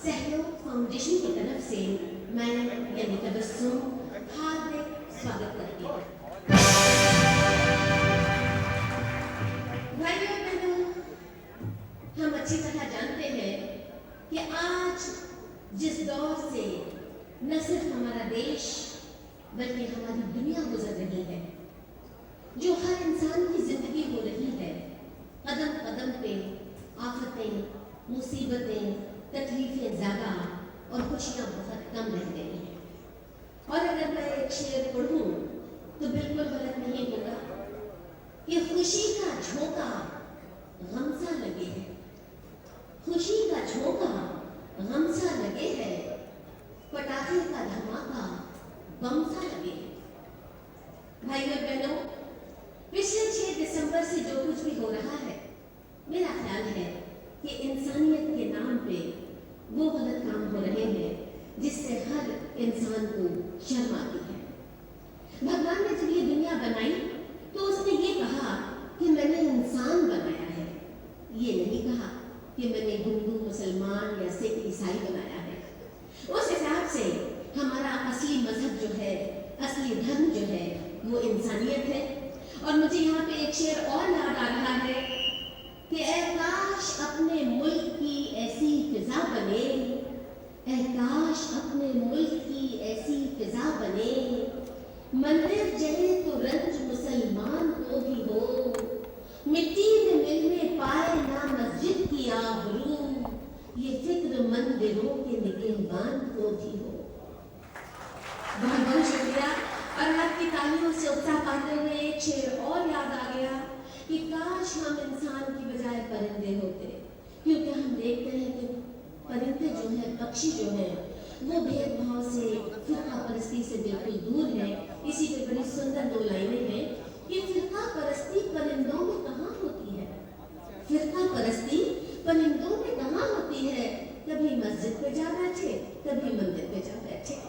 सहयोग फाउंडेशन की तरफ से मैं यानी तबस्सुम हार्दिक स्वागत करती हूँ। भाइयों बहनों, हम अच्छी तरह जानते हैं कि आज जिस दौर से न सिर्फ हमारा देश बल्कि हमारी दुनिया गुजर रही है, जो हर इंसान की जिंदगी हो रही है, कदम कदम पे आफतें, मुसीबतें, तकलीफें ज्यादा और खुशियां बहुत कम रह गई हैं। और अगर मैं एक शेर पढ़ूं तो बिल्कुल गलत नहीं होगा कि खुशी का झोंका गम सा लगे है, खुशी का झोंका गम सा लगे है, पटाखे का धमाका बम सा लगे है। भाइयों बहनों, पिछले 6 दिसंबर से जो कुछ भी हो रहा है, मेरा ख्याल है कि इंसानियत के नाम पे वो गलत काम हो रहे हैं जिससे हर इंसान को शर्म आती है। भगवान ने जब ये दुनिया बनाई तो उसने ये कहा कि मैंने इंसान बनाया है, ये नहीं कहा कि मैंने हिंदू, मुसलमान या सिख, ईसाई बनाया है। उस हिसाब से हमारा असली मजहब जो है, असली धर्म जो है, वो इंसानियत है। और मुझे यहाँ पे एक शेर और याद आ रहा है कि ऐ काश अपने मुल्क की ऐसी फिजा बने, ऐ काश अपने मुल्क की ऐसी फिजा बने, मंदिर जले तो रंज मुसलमान को भी हो, मिट्टी में मिलने पाए ना मस्जिद की आबरू, ये फिक्र मंदिरों के निगहबान को भी हो। बहुत बहुत शुक्रिया। और आपकी तालियों से उत्साह पाते हुए एक शेर और याद आ गया कि काश हम इंसान की बजाय परिंदे होते, क्योंकि हम देखते हैं कि परिंदे जो है, पक्षी जो है, वो भेदभाव से, फिरका परस्ती से बिल्कुल दूर है। इसी पे बड़ी सुंदर 2 लाइनें हैं कि फिरका परस्ती परिंदों में कहाँ होती है, फिरका परस्ती परिंदों में कहाँ होती है, कभी मस्जिद पे जा बैठे, कभी मंदिर पे जा बैठे।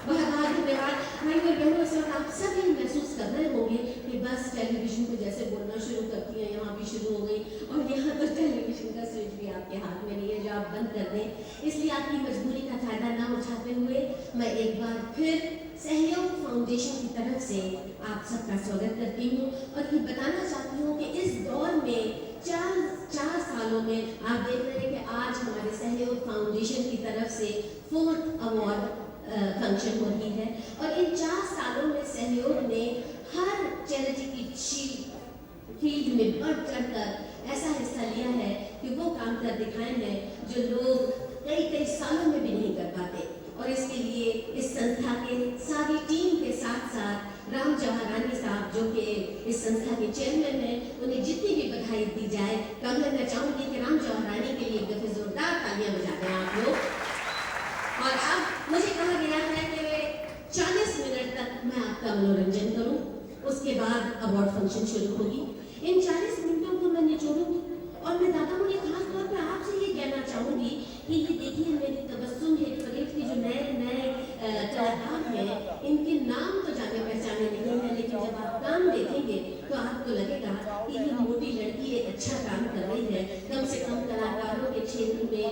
बहुत बहुत धन्यवाद। भाइयों बहनों, इस वक्त आप सभी महसूस कर रहे होंगे कि बस टेलीविजन को जैसे बोलना शुरू करती है, यहाँ भी शुरू हो गई और यहाँ तो टेलीविजन का स्विच भी आपके हाथ में नहीं है जो आप बंद कर दें। इसलिए आपकी मजबूरी का फायदा ना उठाते हुए मैं एक बार फिर सहयोग फाउंडेशन की तरफ से आप सबका स्वागत करती हूँ और ये बताना चाहती हूँ कि इस दौर में 4 सालों में आप देख रहे हैं कि आज हमारे सहयोग फाउंडेशन की तरफ से 4th अवार्ड फंक्शन हो रही है। और इन 4 सालों में सहयोग ने हर चैरिटी की फील्ड में बढ़ चढ़कर ऐसा हिस्सा लिया है कि वो काम कर दिखाए हैं जो लोग कई सालों में भी नहीं कर पाते। और इसके लिए इस संस्था के सारी टीम के साथ साथ राम जवाहरानी साहब जो कि इस संस्था के चेयरमैन हैं, उन्हें जितनी भी बधाई दी जाए, तो अगर मैं चाहूँगी कि राम जवाहरानी के लिए एक दफे जोरदार तालियां बजा दें आप लोग। और अब मुझे कहा गया है कि 40 मिनट तक मैं आपका मनोरंजन करूं, उसके बाद अवार्ड फंक्शन शुरू होगी। इन 40 मिनटों को मैं निचोड़ूंगी और मैं दादा मुझे खास तौर पे आपसे ये कहना चाहूंगी कि ये देखिए मेरी तबस्सुम हिट परेड के जो नए कलाकार हैं, इनके नाम तो जाने पहचाने नहीं है, लेकिन जब आप काम देखेंगे तो आपको लगेगा कि ये मोटी लड़की एक अच्छा काम कर रही है। कम से कम कलाकारों के क्षेत्र में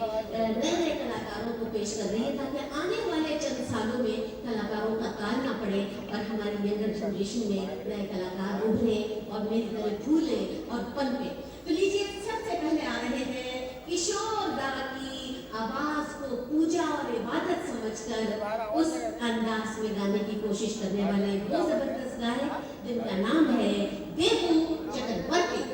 नए कलाकारों को पेश कर रही है ताकि आने वाले चंद सालों में कलाकारों का काल ना पड़े और हमारी यंगर जनरेशन में नए कलाकार उभरे और मेरी तरह फूले और पनपे। तो लीजिए, सबसे पहले आ रहे हैं किशोर दा की आवाज को पूजा और इबादत समझकर उस अंदाज में गाने की कोशिश करने वाले वो जबरदस्त गायक जिनका नाम है देवू चक्रवर्ती।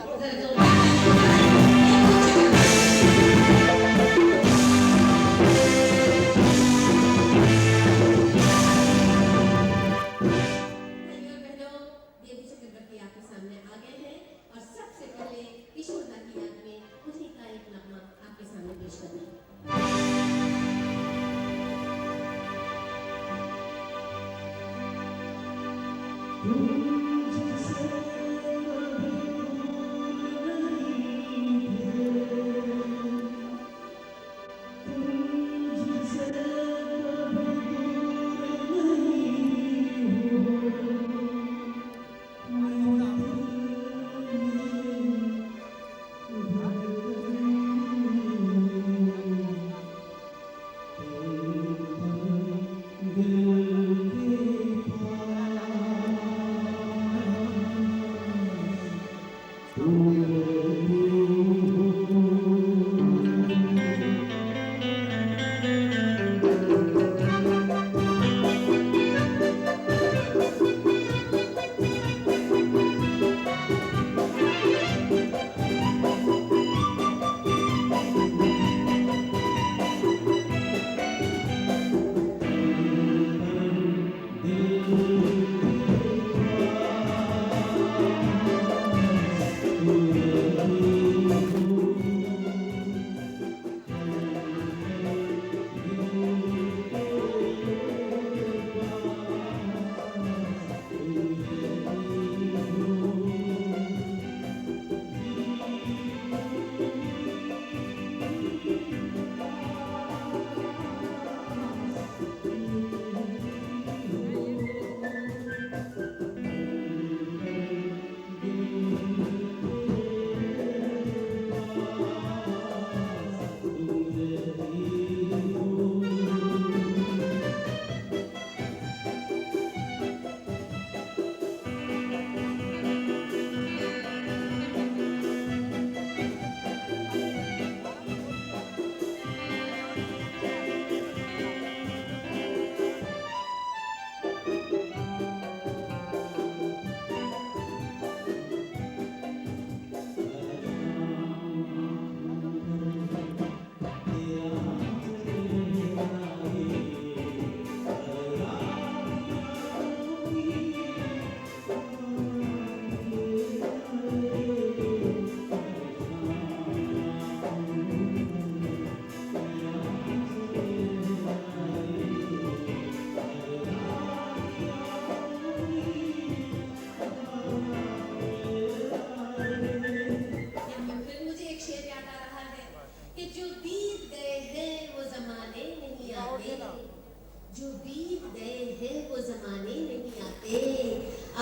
जो बीत गए हैं वो जमाने नहीं आते,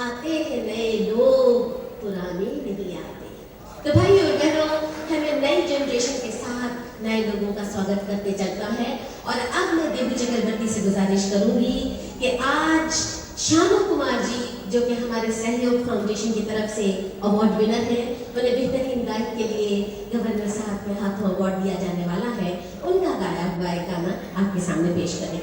आते हैं नए लोग, पुराने नहीं आते। तो भाई और बहनों, हमें नई जनरेशन के साथ नए लोगों का स्वागत करते चलता है। और अब मैं देवी चक्रवर्ती से गुजारिश करूंगी कि आज श्यामा कुमार जी, जो कि हमारे सहयोग फाउंडेशन की तरफ से अवार्ड विनर है, उन्हें बेहतरीन गायक के लिए गवर्नर साहब में हाथों अवार्ड दिया जाने वाला है, उनका गाया हुआ एक गाना आपके सामने पेश करें।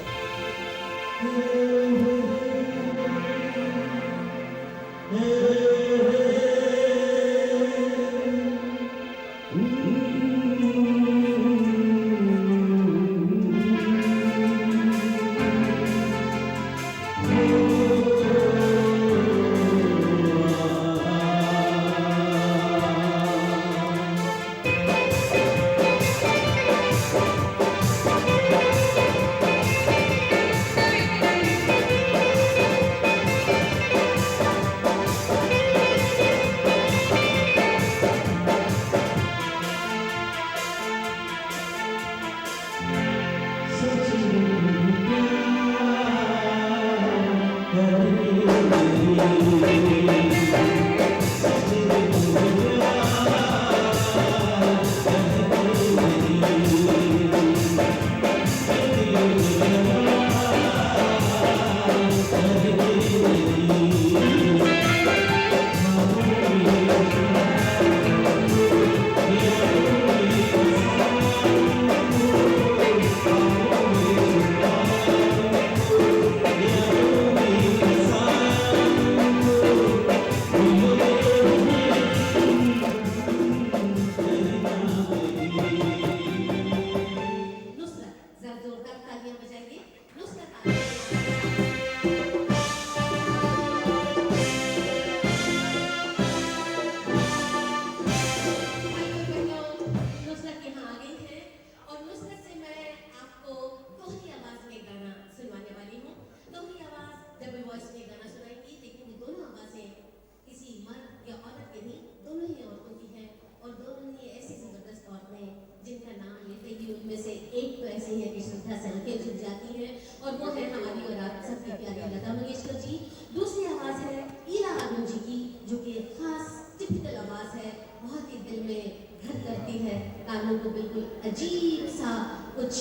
और वो है हमारी और आप सबकी प्यारी लता मंगेशकर जी। दूसरी आवाज़ है ईरा आनंद जी की, जो कि खास टिपिकल आवाज़ है, बहुत ही दिल में घर करती है, कानों को बिल्कुल अजीब सा कुछ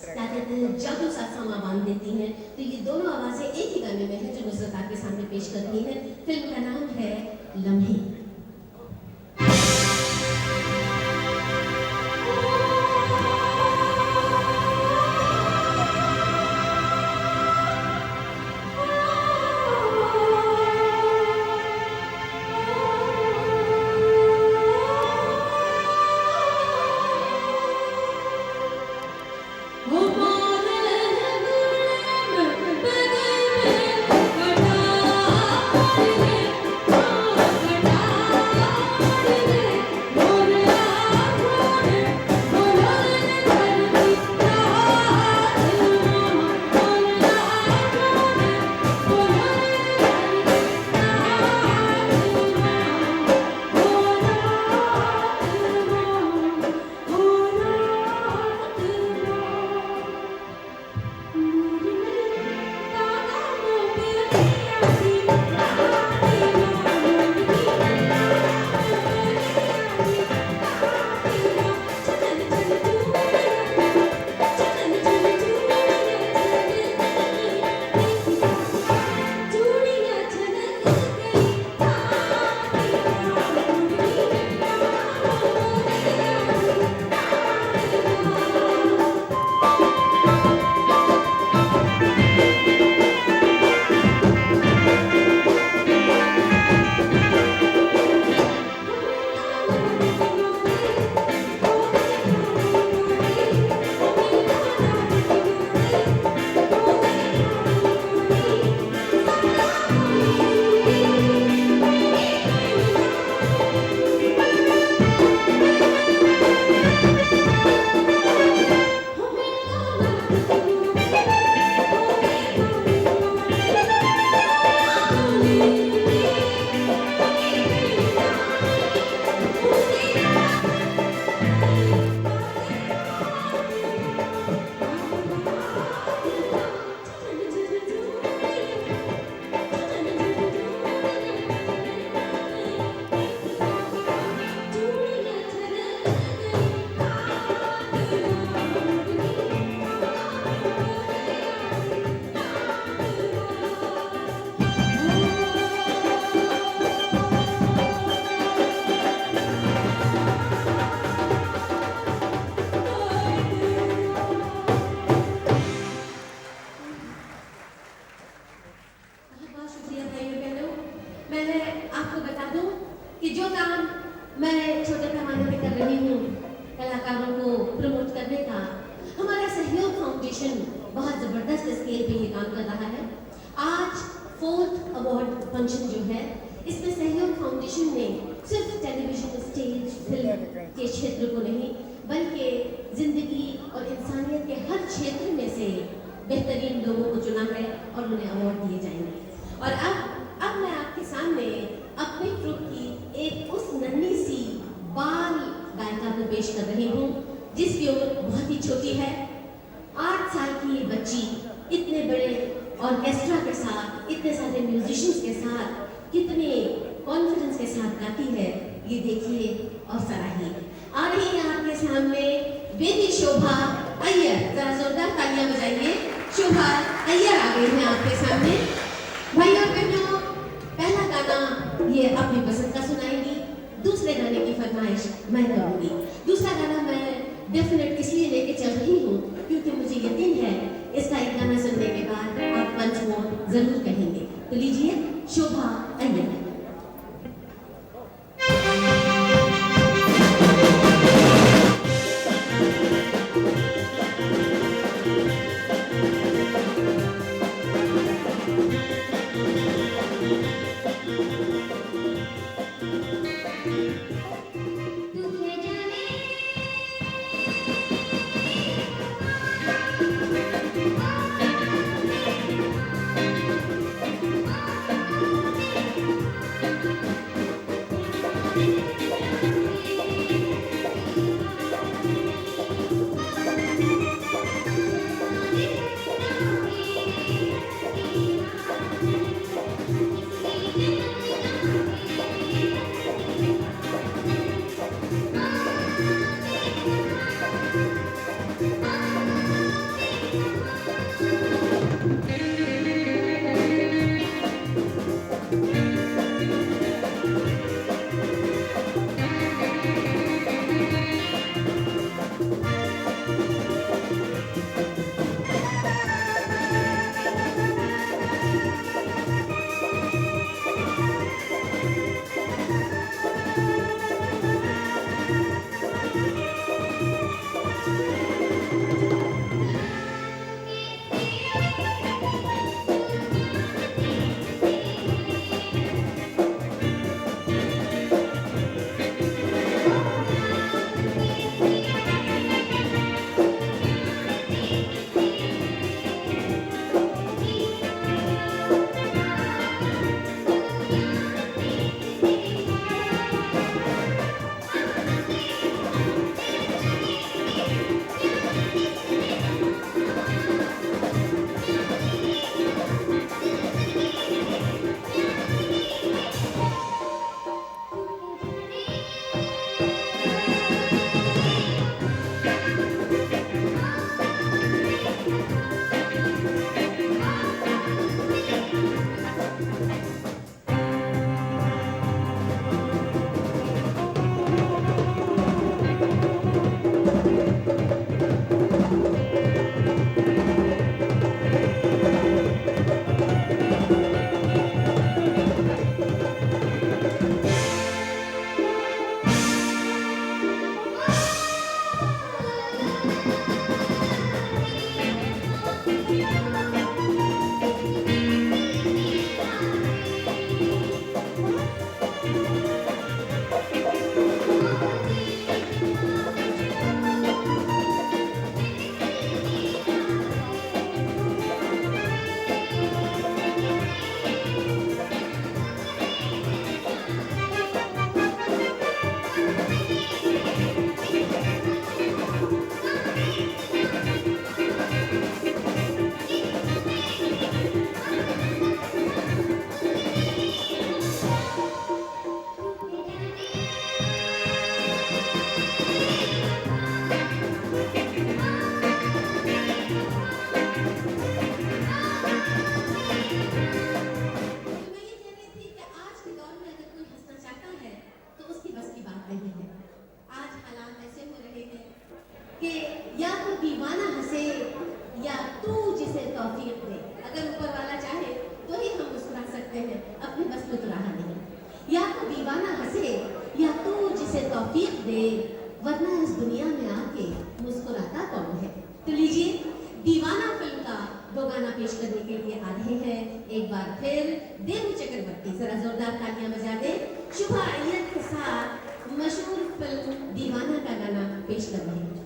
क्या कहते हैं जादू सा समा बांध देती हैं। तो ये दोनों आवाज़ें एक ही गाने में है जो नुसरत आपके सामने पेश करती है। फिल्म का नाम है लम्हे। काम मैं छोटे पैमाने पे कर रही हूँ कलाकारों को प्रमोट करने का। हमारा सहयोग फाउंडेशन बहुत ज़बरदस्त स्केल पे ये काम कर रहा है। आज 4th अवार्ड फंक्शन जो है, इसमें सहयोग फाउंडेशन ने सिर्फ टेलीविजन, स्टेज, फिल्म के क्षेत्र को नहीं, बल्कि जिंदगी और इंसानियत के हर क्षेत्र में से बेहतरीन लोगों को चुना है और उन्हें अवार्ड दिए जाएंगे। और अब मैं आपके सामने अपने ग्रुप की एक उस नन्ही सी बाल गायिका को पेश कर रही हूँ जिसकी उम्र बहुत ही छोटी है। 8 साल की ये बच्ची इतने बड़े ऑर्केस्ट्रा के साथ, इतने सारे म्यूजिशियंस के साथ कितने कॉन्फिडेंस के साथ गाती है, ये देखिए और सराहिए। आ रही है आपके सामने बेबी शोभा अय्यर। जरा जोरदार तालियां बजाइए। शोभा अय्यर आ गई है आपके सामने। भाई और बहनों, पहला गाना ये अपनी पसंद का सुनाएगी, दूसरे गाने की फरमाइश मैं करूंगी। दूसरा गाना मैं डेफिनेट इसलिए लेके चल रही हूँ क्योंकि मुझे यकीन है इसका एक गाना सुनने के बाद आप पंच वो जरूर कहेंगे। तो लीजिए शोभा अय्यर। उसे तौफीक दे, वरना इस दुनिया में आके मुस्कुराता कौन है। तो लीजिए, दीवाना फिल्म का दो गाना पेश करने के लिए आ रहे हैं एक बार फिर देवू चक्रवर्ती। जरा जोरदार तालियां बजा दे। शुभा अय्यर के साथ मशहूर फिल्म दीवाना का गाना पेश कर रहे हैं।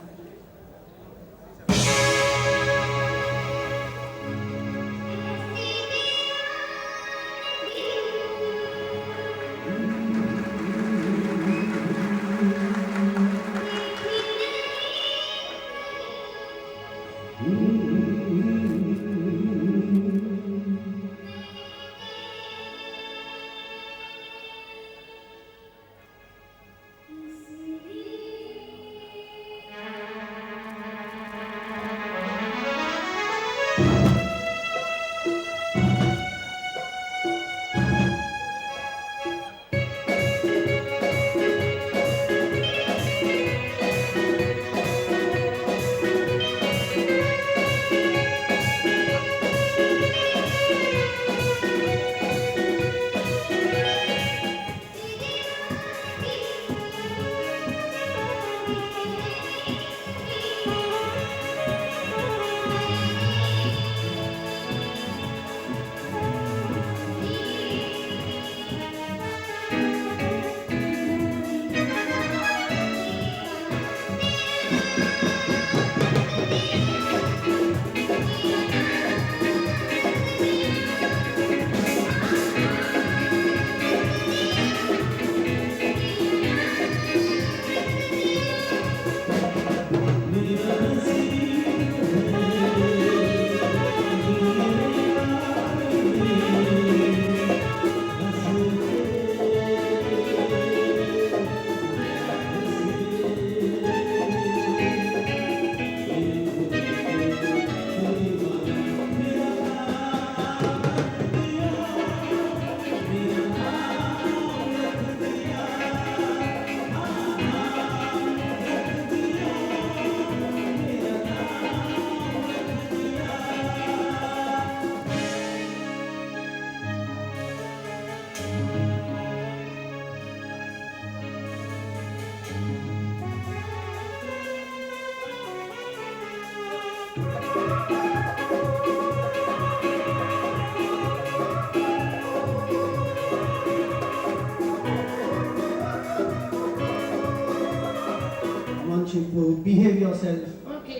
Chimpu, behave yourself. ओके,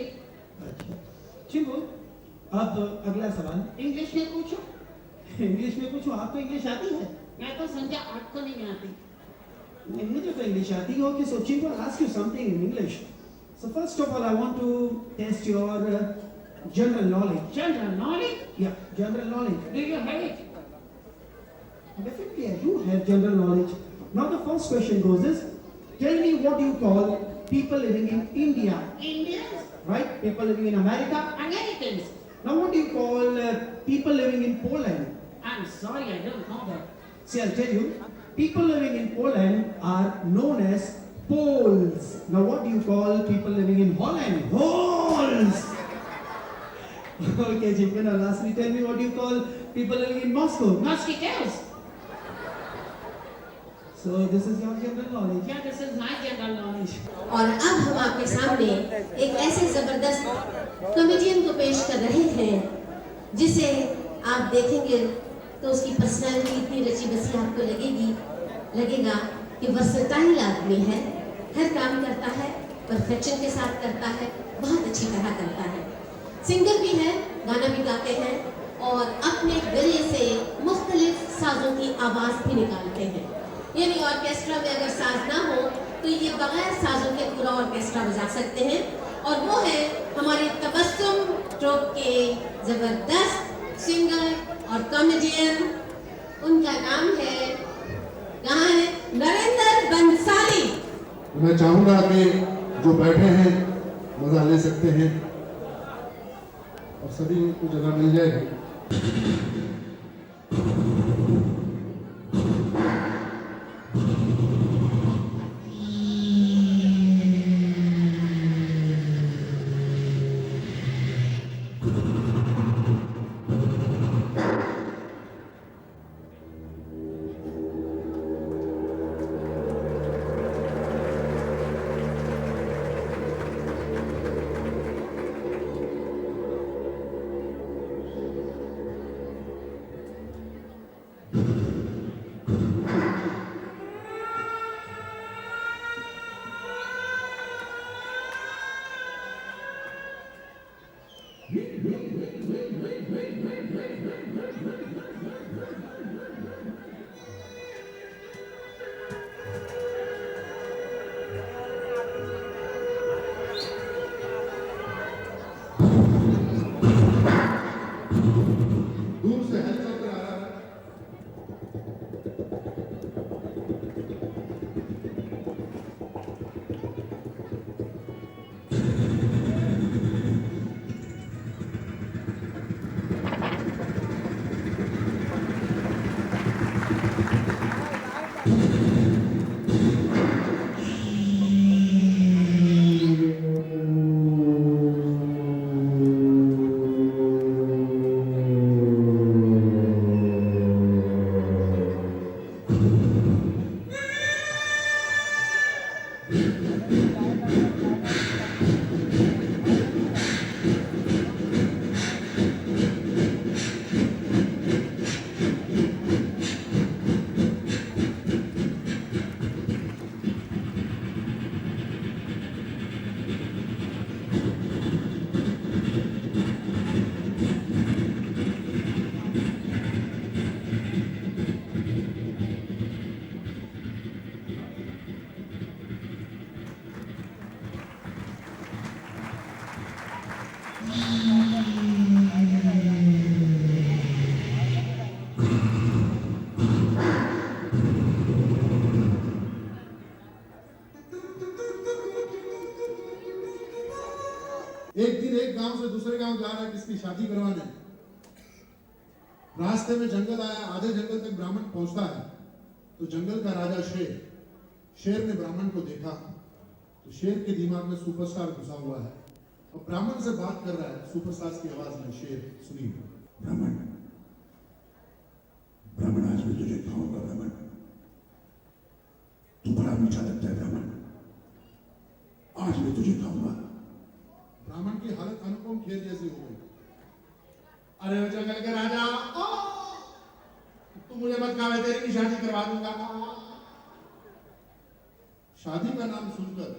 अच्छा चिंपू, अब अगला सवाल इंग्लिश में पूछो। इंग्लिश में पूछो। आपको इंग्लिश आती है? मैं तो समझा आपको नहीं आती। नहीं, मुझे तो इंग्लिश आती है। Okay, so Chimpu, I'll ask you something in English. So first of all, I want to test your general knowledge. General knowledge? Yeah, general knowledge. Do you have it? Definitely, I do have general knowledge. Now the first question goes is, tell me what you call people living in India, Indians? right? People living in America. Americans? Now what do you call people living in Poland? I am sorry, I don't know that. See, I'll tell you, people living in Poland are known as Poles. Now what do you call people living in Holland? Poles! Okay, Jimmy, now lastly, tell me what do you call people living in Moscow? Mosquitoes? So this is your general knowledge. या this is my general knowledge. और अब हम आपके सामने एक ऐसे जबरदस्त comedian को पेश कर रहे हैं जिसे आप देखेंगे तो उसकी पर्सनालिटी इतनी रची बसी आपको लगेगा कि वर्सेटाइल आदमी है, हर काम करता है, परफेक्शन के साथ करता है, बहुत अच्छी तरह करता है। सिंगर भी है, गाना भी गाते हैं और अपने गले से मुख्तलिफ साजों की आवाज़ भी निकालते हैं। यानी ऑर्केस्ट्रा में अगर साज ना हो तो ये बगैर साजों के पूरा ऑर्केस्ट्रा बजा सकते हैं। और वो है हमारे तबस्सुम ट्रूप के ज़बरदस्त सिंगर और कॉमेडियन। उनका नाम है, कहाँ है, नरेंद्र बंसाली। मैं चाहूँगा कि जो बैठे हैं मज़ा ले सकते हैं और सभी को जगह मिल जाएगी। दूर से हेलीकॉप्टर आ रहा है। एक दिन एक गांव से दूसरे गांव जा रहा है किसकी शादी करवाने। रास्ते में जंगल आया, आधे जंगल तक ब्राह्मण पहुंचता है तो जंगल का राजा शेर ने ब्राह्मण को देखा तो शेर के दिमाग में सुपरस्टार घुसा हुआ है और ब्राह्मण से बात कर रहा है सुपरस्टार की आवाज में। शेर सुनिए। ब्राह्मण, ब्राह्मण आज मैं तुझे खाऊंगा ब्राह्मण, तू बड़ा मीठा लगता है ब्राह्मण, आज मैं तुझे खाऊंगा। ब्राह्मण की हालत अनुपम खेल जैसी हो गई। अरे वो जंगल के राजा, तू मुझे मत खावे, तेरी भी शादी करवा दूंगा। शादी का नाम सुनकर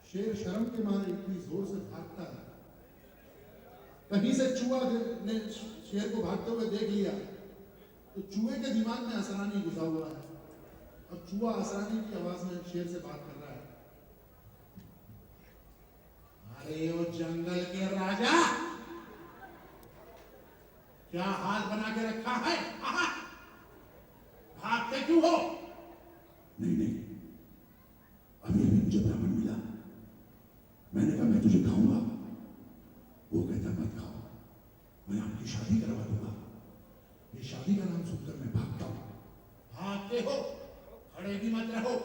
शेर शर्म के मारे इतनी जोर से भागता है, कहीं से चूहा ने शेर को भागते हुए देख लिया तो चूहे के दिमाग में असरानी घुसा हुआ है। अब चूहा असरानी की आवाज में शेर से बात कर रहा है। अरे वो जंगल के राजा, क्या हाल बना के रखा है? भागते क्यों हो? नहीं, अभी मुझे ब्राह्मण मिला, मैंने कहा मैं तुझे खाऊंगा, वो कहता मत खाओ, मैं आपकी शादी करवा दूंगा। ये शादी का नाम सुनकर मैं भागता हूं। भागते हो, खड़े भी मत रहो,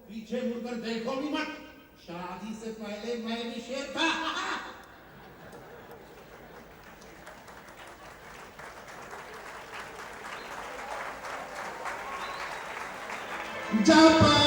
पीछे मुड़कर देखो भी मत। शादी से पहले मैं भी शेर था। जापान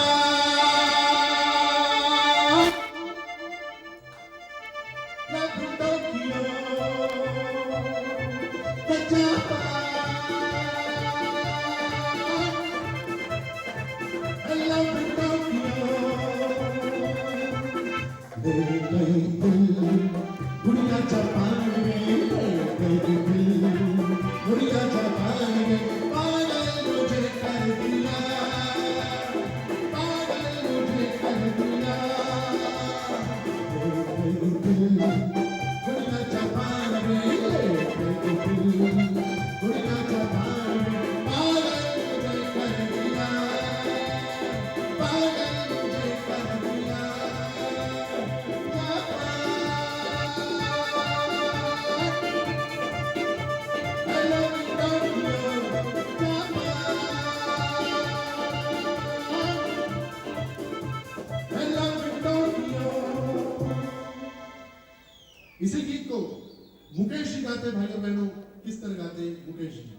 इसी गीत को मुकेश जी गाते, भाई और बहनों, किस तरह गाते मुकेश जी?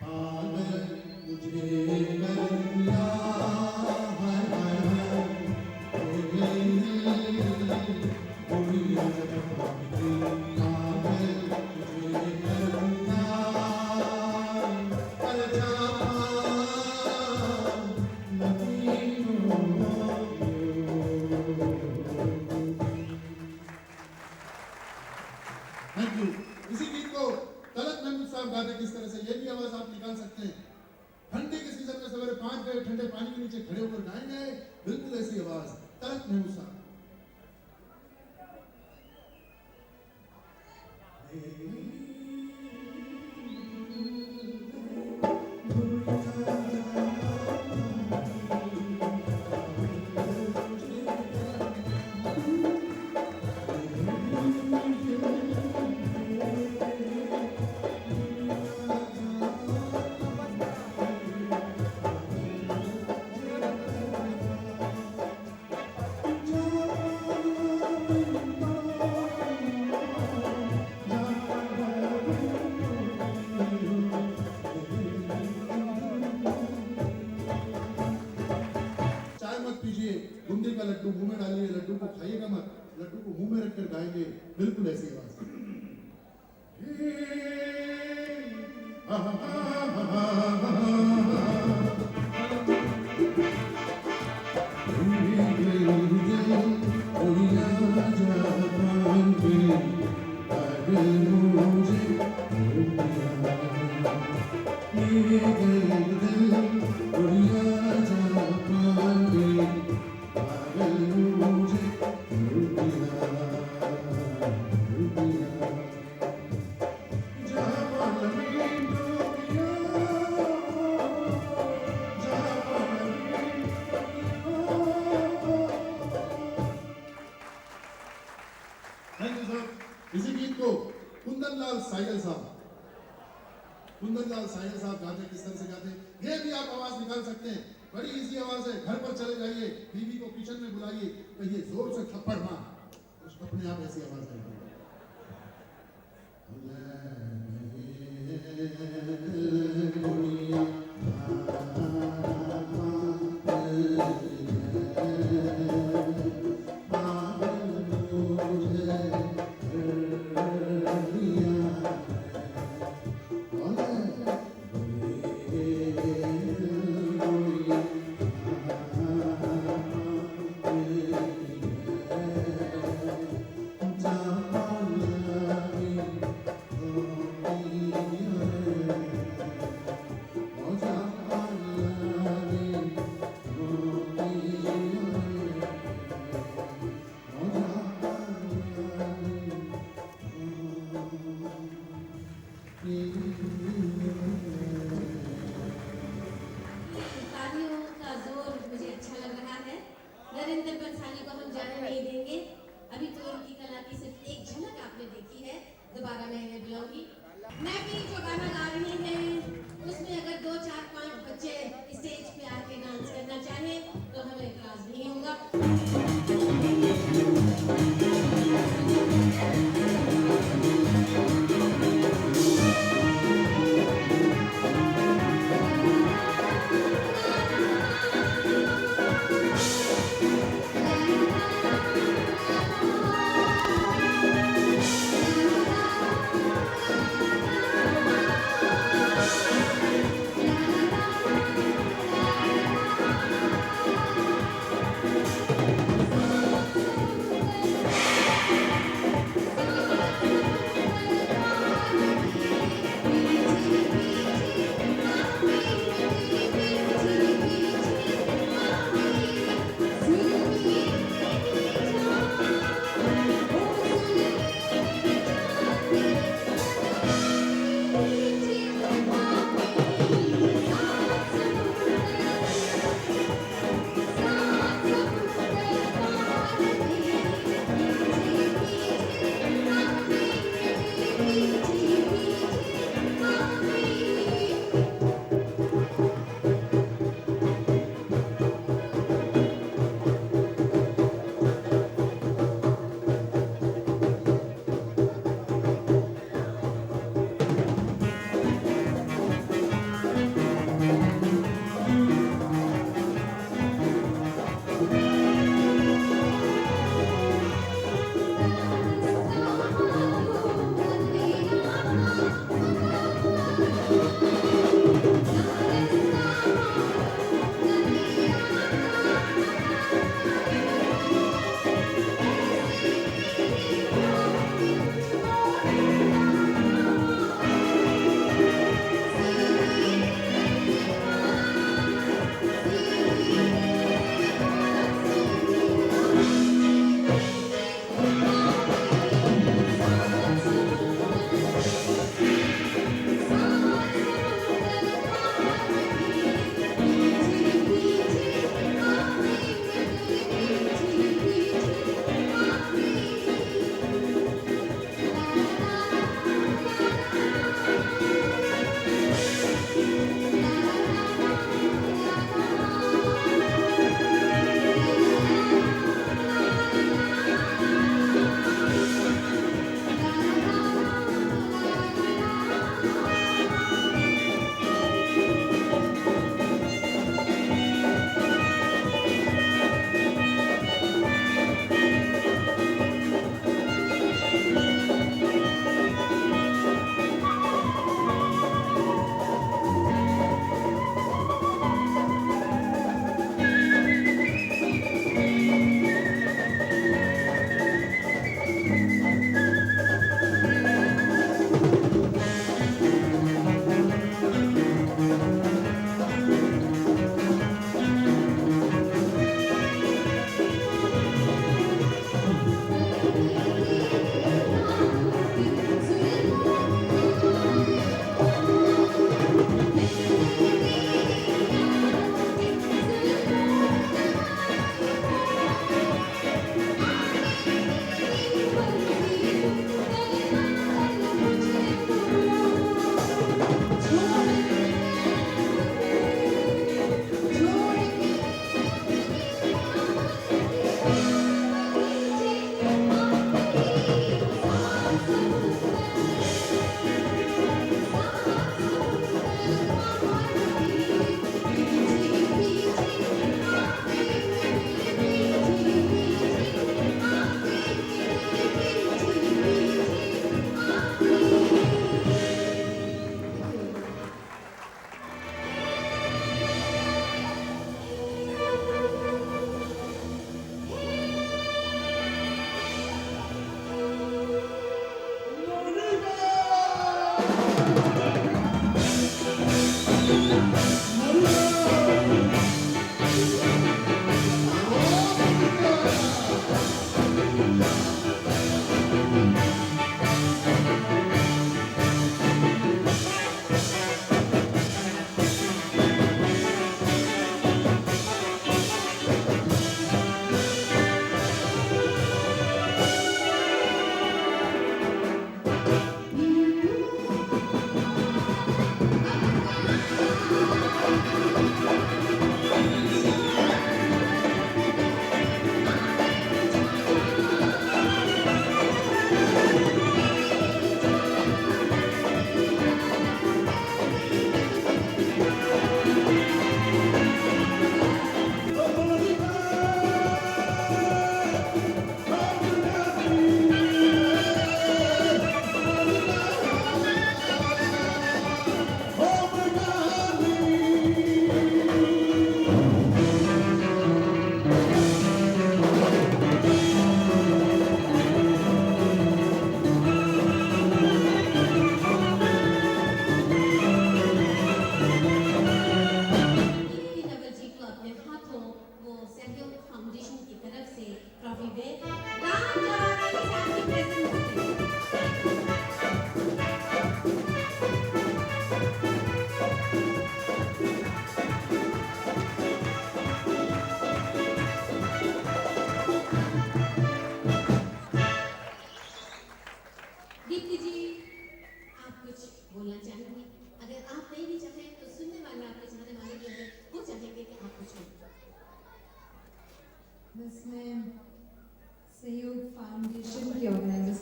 पागल थैंक यू। इसी गीत को तलत महमूद साहब गाते किस तरह से, ये भी आवाज आप निकाल सकते हैं। ठंडी के सीजन में सवेरे 5 बजे ठंडे पानी के नीचे खड़े होकर गाएंगे, बिल्कुल ऐसी आवाज तलत महमूद साहब। चाय मत पीजिए, बूंदी का लड्डू मुंह में डालिए, लड्डू को खाइएगा मत, लड्डू को मुंह में रखकर गाएंगे, बिल्कुल ऐसी आवाज। Thank you sir. इसी गीत को कुंदन लाल साहिल साहब गाते किस तरह से गाते, ये भी आप आवाज निकाल सकते हैं। बड़ी इजी आवाज है। घर पर चले जाइए, बीवी को किचन में बुलाइए, कहिए जोर से थप्पड़ मार, उसको अपने आप ऐसी आवाज आएगी। जा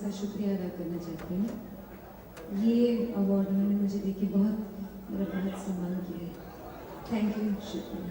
का शुक्रिया अदा करना चाहती हूँ। ये अवार्ड उन्होंने मुझे देके मेरा बहुत सम्मान किया है। थैंक यू, शुक्रिया।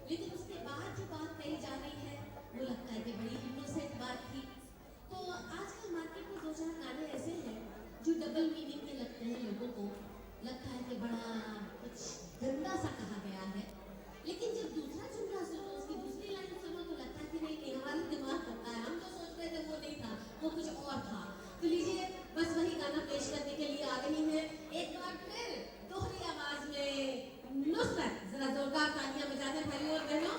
लेकिन उसके बाद जो बात कही जा रही है वो लगता है कि बड़ी इनोसेंट बात थी, वो कुछ और था। तो लीजिए बस वही गाना पेश करने के लिए आ रही है एक बार फिर दोहरी आवाज में नुसरत। जरा जोरदार तालियां बजा दें भाइयों और बहनों।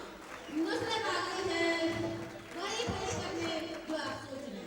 नुसरत आ गई है वही पेश करने जो आप सोच रहे हैं।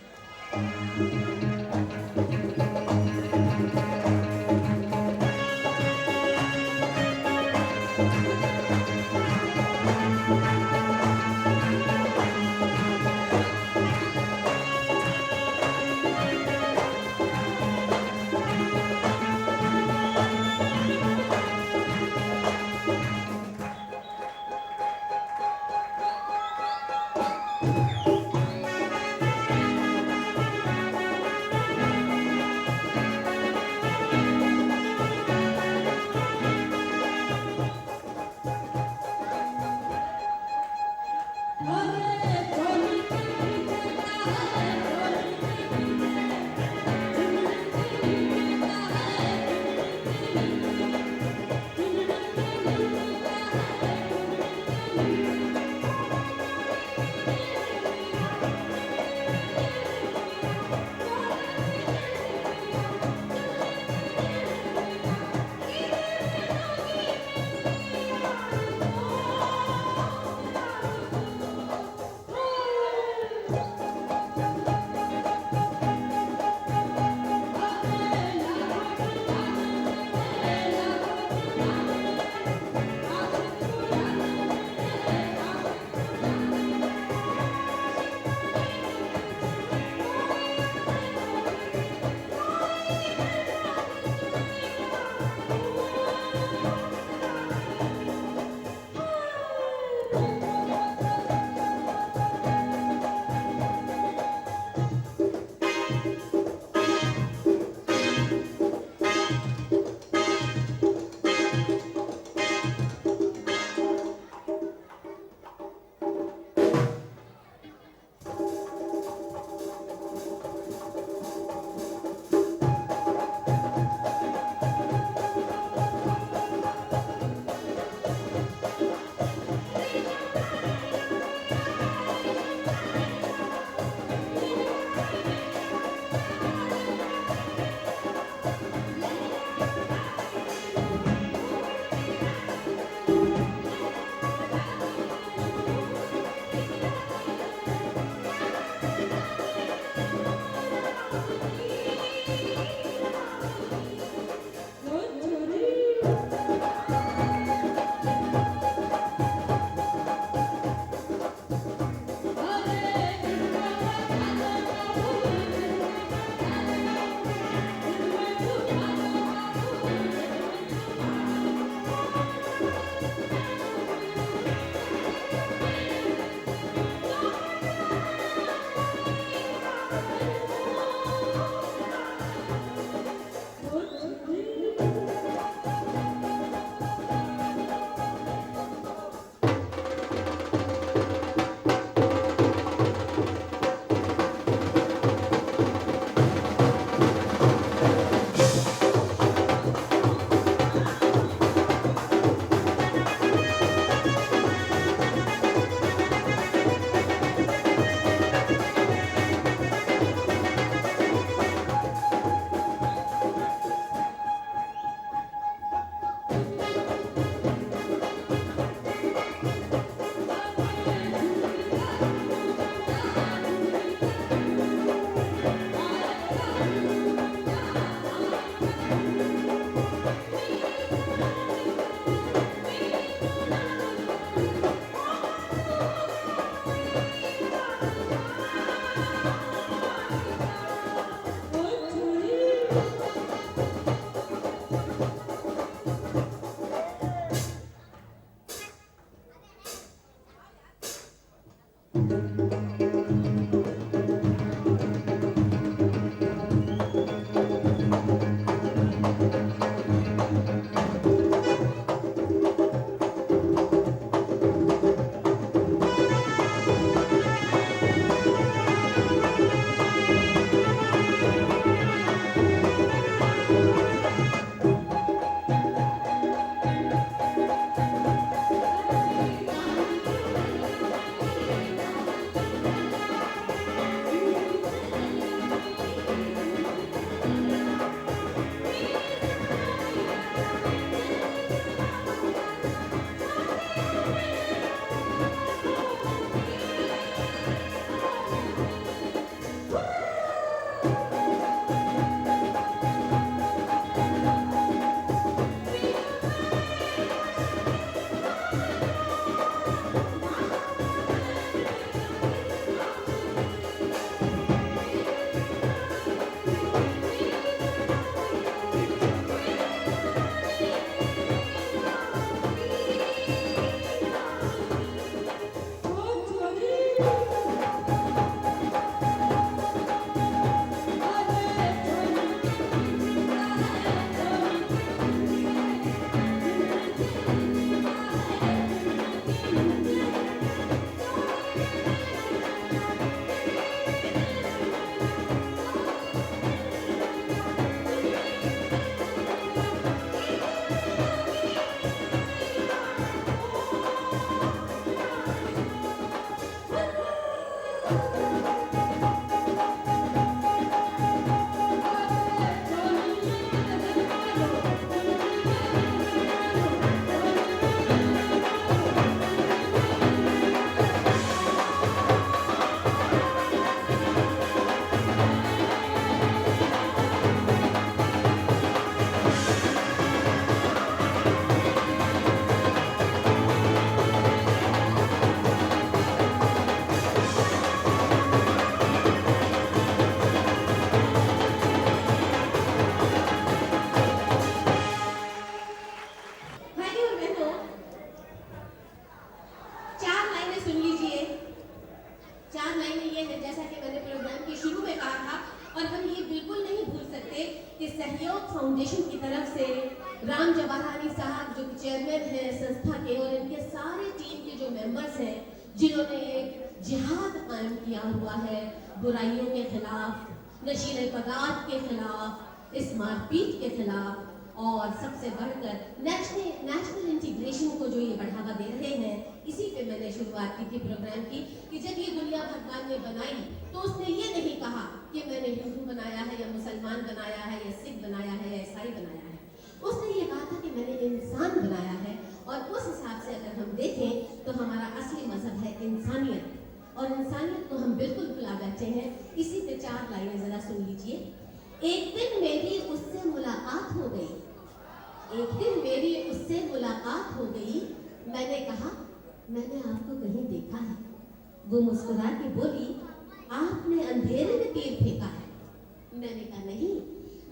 कि सहयोग फाउंडेशन की तरफ से राम जवाहरानी साहब जो चेयरमैन हैं संस्था के, और इनके सारे टीम के जो मेंबर्स हैं, जिन्होंने एक जिहाद कायम किया हुआ है बुराइयों के खिलाफ, नशीले पदार्थ के खिलाफ, इस मारपीट के खिलाफ, और सबसे बढ़कर नेशनल इंटीग्रेशन को जो ये बढ़ावा दे रहे हैं। इसी पे मैंने शुरुआत की थी प्रोग्राम की कि जब ये दुनिया भगवान ने बनाई तो उसने ये नहीं कहा कि मैंने हिंदू बनाया है या मुसलमान बनाया है या सिख बनाया है या ईसाई बनाया है। उसने ये कहा था कि मैंने इंसान बनाया है, और उस हिसाब से अगर हम देखें तो हमारा असली मजहब है इंसानियत, और इंसानियत को हम बिल्कुल भुला बैठे हैं। इसी पे 4 लाइनें जरा सुन लीजिए। एक दिन मेरी उससे मुलाकात हो गई, एक दिन मेरी उससे मुलाकात हो गई, मैंने कहा मैंने आपको कहीं देखा है। वो मुस्कुरा के बोली आपने अंधेरे में तीर फेंका है। मैंने कहा नहीं,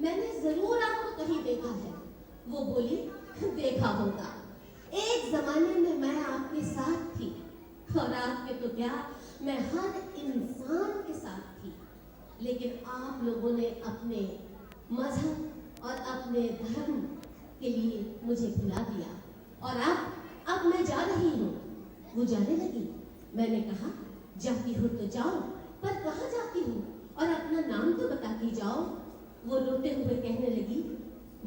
मैंने जरूर आपको कहीं देखा है। वो बोली देखा होगा, एक जमाने में मैं आपके साथ थी, और आपके तो क्या, मैं हर इंसान के साथ थी, लेकिन आप लोगों ने अपने मजहब और अपने धर्म के लिए मुझे भुला दिया, और अब मैं जा रही हूँ। वो जाने लगी। मैंने कहा जाती हो तो जाओ, पर कहाँ जाती हो, और अपना नाम तो बताती जाओ। वो रोते हुए कहने लगी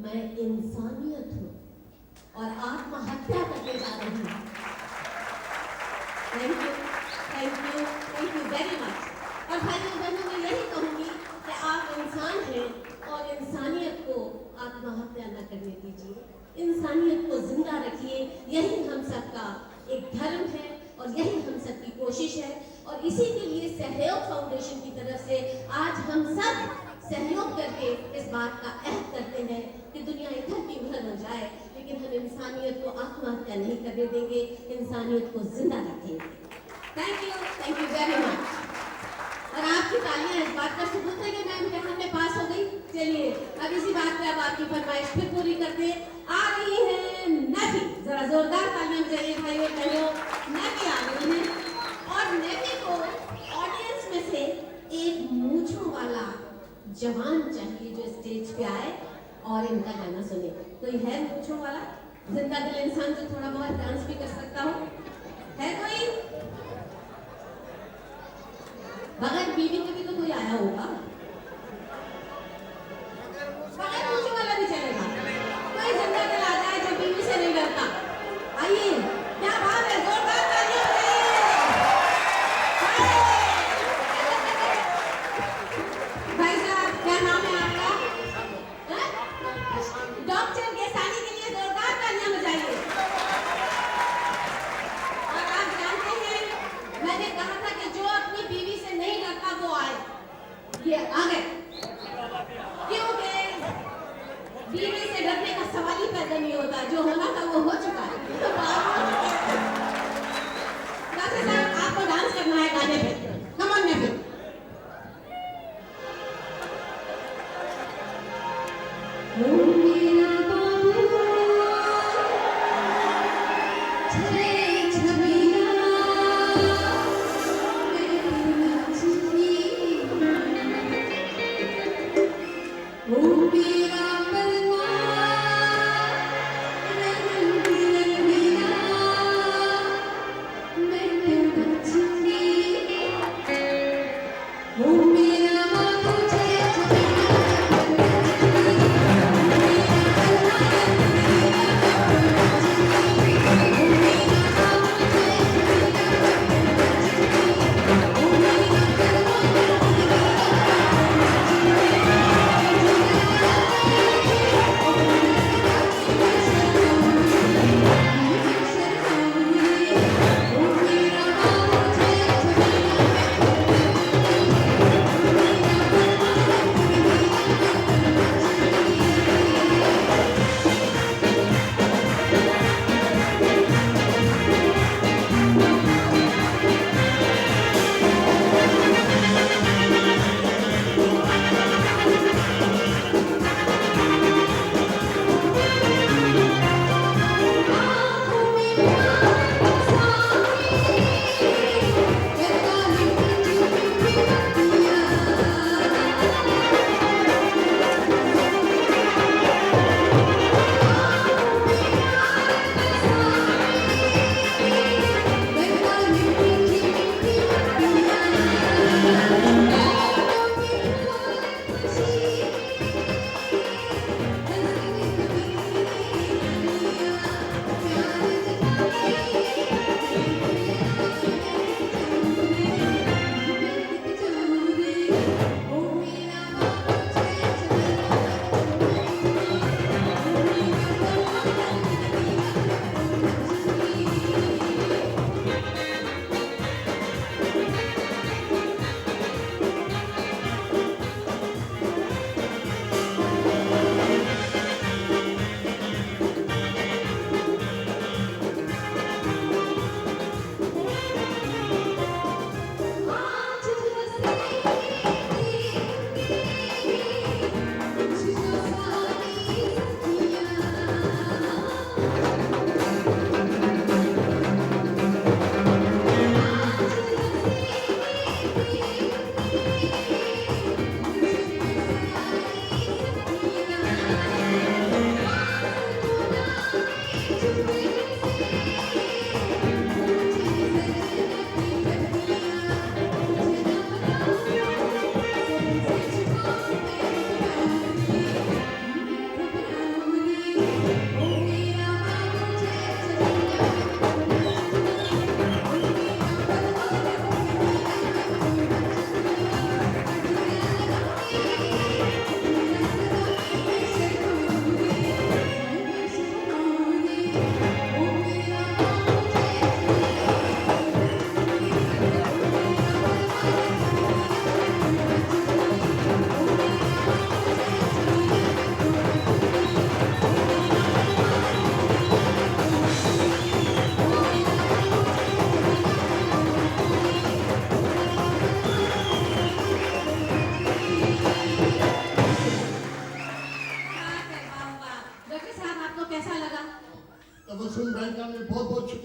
मैं इंसानियत हूँ और आत्महत्या करने जा रही हूँ। Thank you very much. और भाइयों बहनों मैं यही कहूँगी कि आप इंसान हैं और इंसानियत को आत्महत्या न करने दीजिए, इंसानियत को जिंदा रखिए। यही हम सबका एक धर्म है और यही हम सबकी कोशिश है, और इसी के लिए सहयोग फाउंडेशन की तरफ से आज हम सब सहयोग करके इस बात का अहद करते हैं कि दुनिया इधर की उधर हो जाए, लेकिन हम इंसानियत को आत्महत्या नहीं करने देंगे, इंसानियत को जिंदा रखेंगे। Thank you very much. और आपकी तालियां इस बात का सबूत है कि मैं इम्तिहान में पास हो गई। चलिए अब इसी बात पे अब आपकी फरमाइश फिर पूरी करते आ रही है नफी। जरा जोरदार तालियां बजाइए भाइयों बहनों। नफी आ रही है, और नफी को ऑडियंस में से एक मूंछों वाला जवान चाहिए जो स्टेज पे आए और इनका गाना सुने। कोई है मूंछों वाला जिंदा दिल इंसान जो थोड़ा बहुत डांस भी कर सकता हो? है कोई? बगैर बीवी के भी तो कोई आया होगा। बगैर मूंछों वाला भी चलेगा। कोई जिंदा दिल आ जाए जो बीवी से नहीं डरता। आइए, क्या बात है, जोरदार तालियां भाई साहब। क्या नाम है आपका? डॉक्टर गेसानी के लिए जोरदार तालियां बजाइए। और आप जानते हैं मैंने कहा था कि जो अपनी बीवी से नहीं डरता वो आए। ये आ गए, क्योंकि बीवी से डरने का सवाल ही पैदा नहीं होता। जो होना था वो हो चुका है। डॉक्टर साहब आपको डांस करना है गाने पे। Come on nephew. Oh,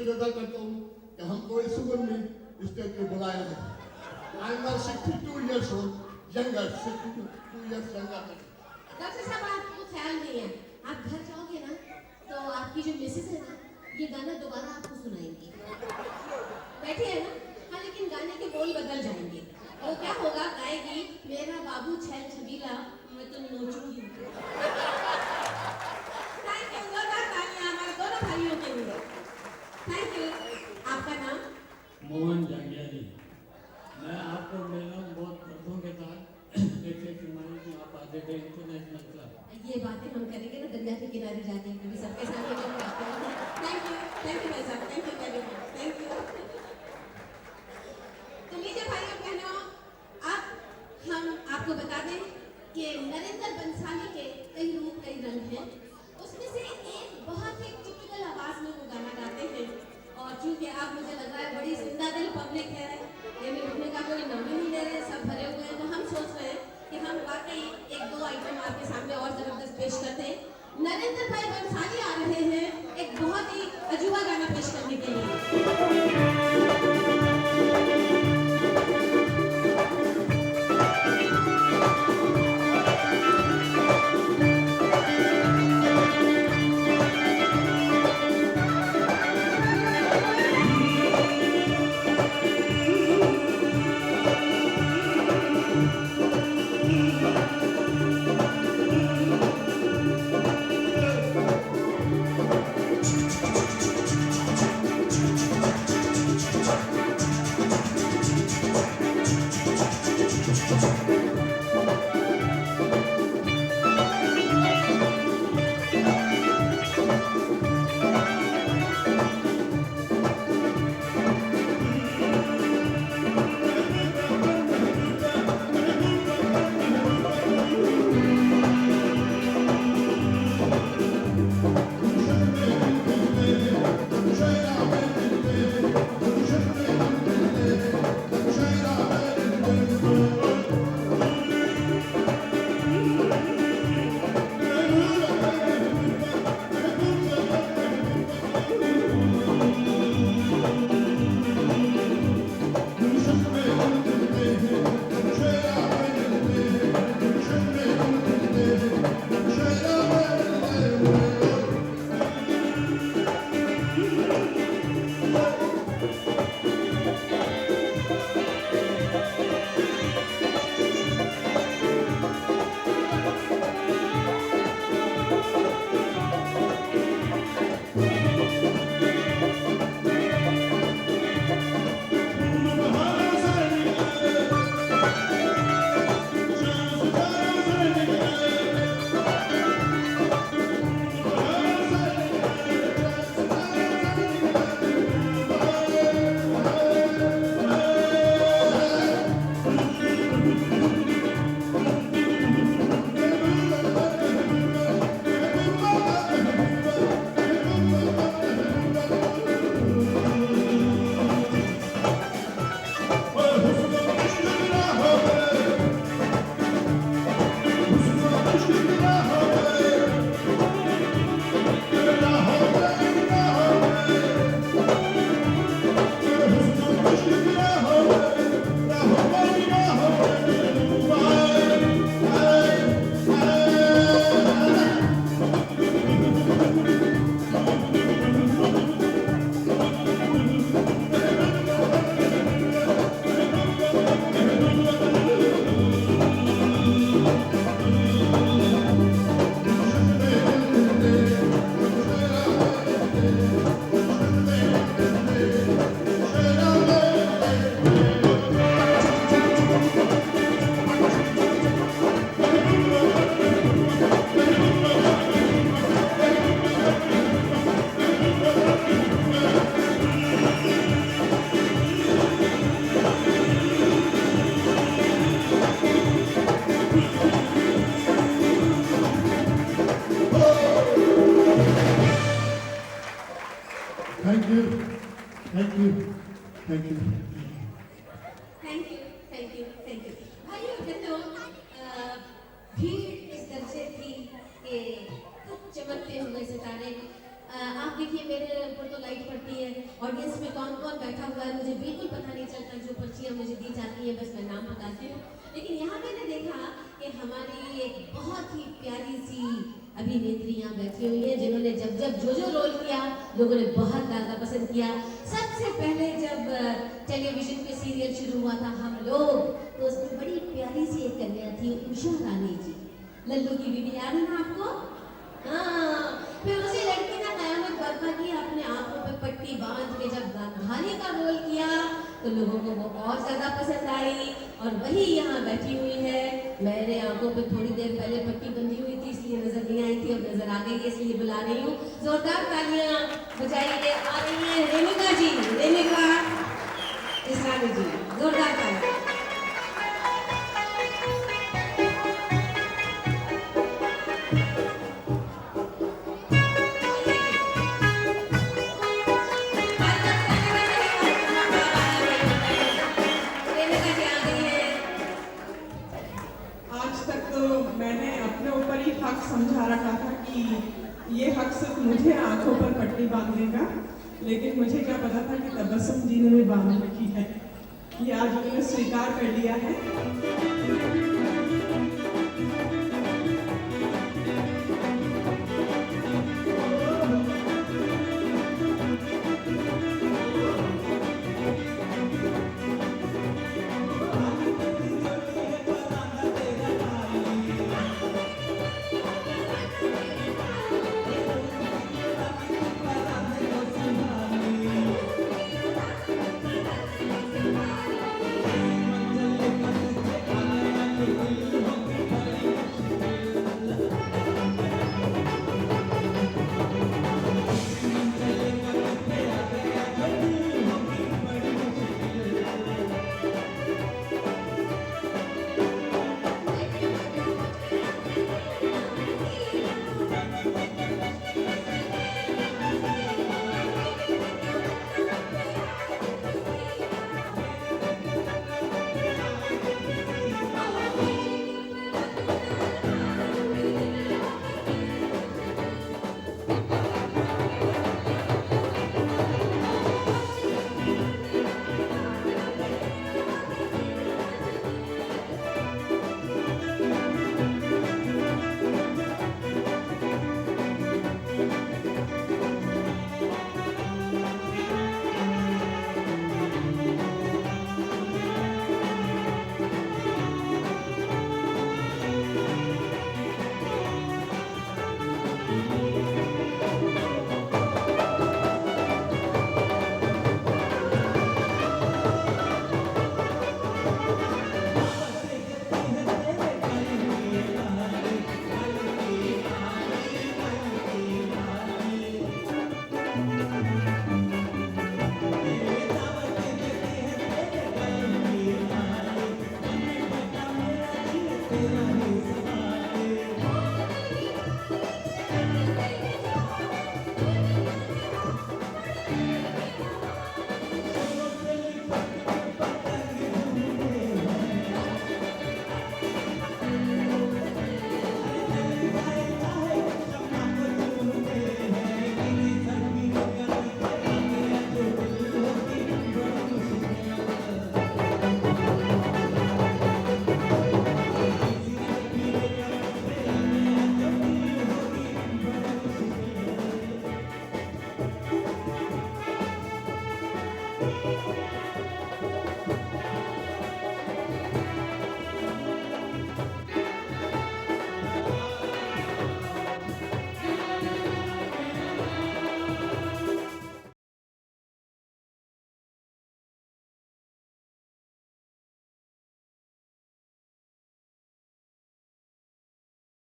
कृतज्ञता करता हूँ कि हमको इस उम्र में स्टेज पे बुलाया है। I am 62 years old, younger, 62 years younger. Doctor साहब आपको ख्याल नहीं है, आप घर जाओगे ना तो आपकी जो मिसेस है ना ये गाना दोबारा आपको सुनाएंगी। बैठी है ना? हाँ, लेकिन गाने के बोल बदल जाएंगे। वो क्या होगा, गाएगी मेरा बाबू छैल छबीला मैं तो नोचूंगी। थैंक यू, जोरदार तालियां हमारे दोनों भाइयों के लिए। Thank you. आपका नाम? मोहन जंगियानी। मैं आपको मिलना बहुत गर्वों के साथ जैसे सुनाई कि आप आते थे इंटरनेशनल क्लब। ये बातें हम करेंगे ना दरिया के किनारे जाके, कभी सबके सामने जब आते हैं। थैंक यू भाई साहब, thank you very much, thank you. तो लीजिए भाइयों बहनों, अब हम आपको बता दें कि नरेंद्र बंसाली के कई रूप कई रंग हैं। उसमें से एक बहुत ही टिपिकल आवाज में वो गाना गाते हैं, और चूंकि आप मुझे लग रहा है बड़ी जिंदा दिल पब्लिक है, ये में रुकने का कोई नाम ही नहीं ले रहे, सब भरे हुए हैं, तो हम सोच रहे हैं कि हम वाकई एक दो आइटम आपके सामने और जबरदस्त पेश करते हैं। नरेंद्र भाई बंसाली आ रहे हैं एक बहुत ही अजूबा गाना पेश करने के लिए। Thank you. Thank you. Thank you. Thank you, thank you, thank you. भाइयों बहनों, भीड़ इस दर्जे थी कि कुछ चमकते हुए सितारे आप देखिए मेरे ऊपर तो लाइट पड़ती है, ऑडियंस में कौन कौन बैठा हुआ है मुझे बिल्कुल पता नहीं चलता, जो पर्चियाँ मुझे दी जाती है बस मैं नाम बताती हूँ। लेकिन यहाँ मैंने देखा कि हमारी एक बहुत ही प्यारी सी अभिनेत्री यहाँ बैठी हुई है, जिन्होंने जब जब जो रोल किया लोगों ने बहुत ज़्यादा पसंद किया। सबसे पहले जब टेलीविजन पे सीरियल शुरू हुआ था हम लोग, तो उसमें बड़ी प्यारी सी एक कन्या थी, उषा रानी जी, लल्लू की बीवी, याद है ना आपको? हाँ, फिर उसी लड़की ने कयामत बर्पा की, अपने आंखों पे पट्टी बांध के जब गांधारी का रोल किया तो लोगों को वो और ज्यादा पसंद आई, और वही यहाँ बैठी हुई है। मैंने आंखों पे थोड़ी देर पहले पट्टी बंधी हुई थी इसलिए नजर नहीं आई थी, अब नजर आ गई है इसलिए बुला रही हूँ। जोरदार तालियां बजाइए। आ रही है रेणुका जी, रेणुका इसरानी जी, जोरदार तालियां। आज तक तो मैंने अपने ऊपर ही हक समझा रखा था कि ये हक सिर्फ मुझे आंखों पर पट्टी बांधने का, लेकिन मुझे क्या पता था कि तबस्सुम जी ने भी बांध रखी है। ये आज उन्होंने स्वीकार कर लिया है।